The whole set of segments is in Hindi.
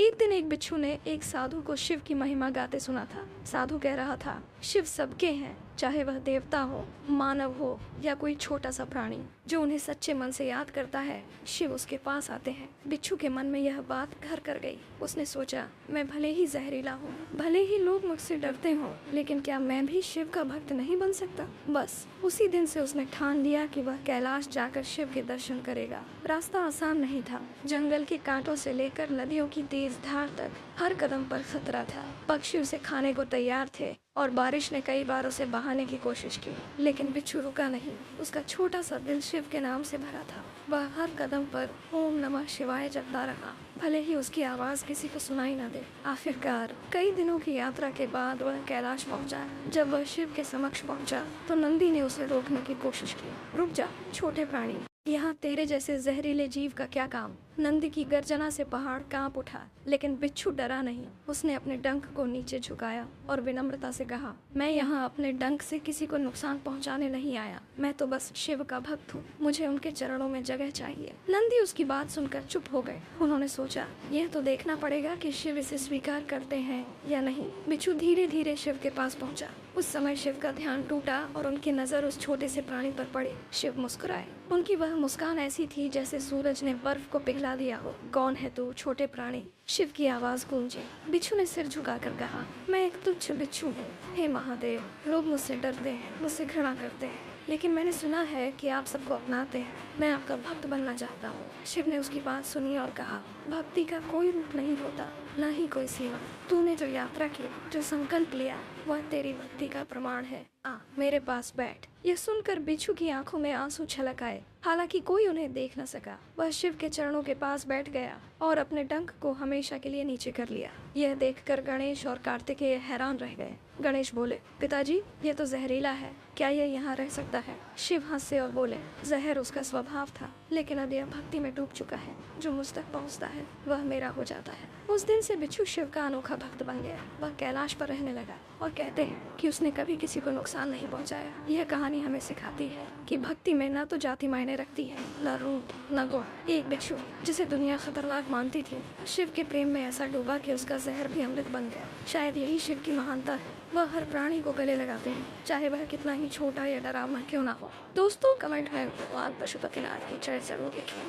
एक दिन एक बिच्छू ने एक साधु को शिव की महिमा गाते सुना था। साधु कह रहा था, शिव सबके हैं, चाहे वह देवता हो, मानव हो या कोई छोटा सा प्राणी। जो उन्हें सच्चे मन से याद करता है, शिव उसके पास आते हैं। बिच्छू के मन में यह बात घर कर गई। उसने सोचा, मैं भले ही जहरीला हूँ, भले ही लोग मुझसे डरते हों, लेकिन क्या मैं भी शिव का भक्त नहीं बन सकता? बस उसी दिन से उसने ठान लिया कि वह कैलाश जाकर शिव के दर्शन करेगा। रास्ता आसान नहीं था। जंगल के कांटों से लेकर नदियों की तेज धार तक हर कदम पर खतरा था। पक्षी उसे खाने को तैयार थे और बारिश ने कई बार उसे बहाने की कोशिश की, लेकिन बिच्छू रुका नहीं। उसका छोटा सा दिल शिव के नाम से भरा था। वह हर कदम पर ओम नमः शिवाय जपता रहा, भले ही उसकी आवाज किसी को सुनाई न दे। आखिरकार कई दिनों की यात्रा के बाद वह कैलाश पहुंचा। जब वह शिव के समक्ष पहुंचा तो नंदी ने उसे रोकने की कोशिश की। रुक जा छोटे प्राणी, यहाँ तेरे जैसे जहरीले जीव का क्या काम? नंदी की गर्जना से पहाड़ कांप उठा, लेकिन बिच्छू डरा नहीं। उसने अपने डंक को नीचे झुकाया और विनम्रता से कहा, मैं यहाँ अपने डंक से किसी को नुकसान पहुँचाने नहीं आया। मैं तो बस शिव का भक्त हूँ, मुझे उनके चरणों में जगह चाहिए। नंदी उसकी बात सुनकर चुप हो गए। उन्होंने सोचा, यह तो देखना पड़ेगा कि शिव इसे स्वीकार करते हैं या नहीं। बिच्छू धीरे धीरे शिव के पास पहुँचा। उस समय शिव का ध्यान टूटा और उनकी नजर उस छोटे से प्राणी पर पड़ी। शिव मुस्कुराए। उनकी वह मुस्कान ऐसी थी जैसे सूरज ने बर्फ को पिघला दिया हो। कौन है तू छोटे प्राणी? शिव की आवाज गूंजी। बिच्छू ने सिर झुकाकर कहा, मैं एक तुच्छ बिच्छू हूँ। हे महादेव, लोग मुझसे डरते हैं, मुझसे घृणा करते हैं, लेकिन मैंने सुना है कि आप सबको अपनाते हैं। मैं आपका भक्त बनना चाहता हूँ। शिव ने उसकी बात सुनी और कहा, भक्ति का कोई रूप नहीं होता, न ही कोई सीमा। तूने जो यात्रा की, जो संकल्प लिया, वह तेरी भक्ति का प्रमाण है। आ मेरे पास बैठ। यह सुनकर बिच्छू की आंखों में आंसू छलक आए। हालांकि कोई उन्हें देख न सका। वह शिव के चरणों के पास बैठ गया और अपने डंक को हमेशा के लिए नीचे कर लिया। यह देखकर गणेश और कार्तिकेय हैरान रह गए। गणेश बोले, पिताजी, ये तो जहरीला है, क्या यह यहाँ रह सकता है? शिव हंसे और बोले, जहर उसका स्वभाव था, लेकिन अब यह भक्ति में डूब चुका है। जो मुझ तक पहुँचता है वह मेरा हो जाता है। उस दिन से बिच्छू शिव का अनोखा भक्त बन गया। वह कैलाश पर रहने लगा और कहते हैं कि उसने कभी किसी को नुकसान नहीं पहुंचाया। यह कहानी हमें सिखाती है कि भक्ति में न तो जाति मायने रखती है, न रूप, न गुण। एक बिच्छू जिसे दुनिया खतरनाक मानती थी, शिव के प्रेम में ऐसा डूबा कि उसका जहर भी अमृत बन गया। शायद यही शिव की महानता है। वह हर प्राणी को गले लगाते हैं, चाहे वह कितना ही छोटा या डरावना क्यों ना हो। दोस्तों, कमेंट में भगवान पशुपतिनाथ की जय जरूर लिखिए।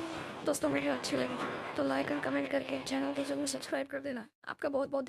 दोस्तों, वीडियो अच्छी लगी तो लाइक और कमेंट करके चैनल को जरूर सब्सक्राइब कर देना। आपका बहुत बहुत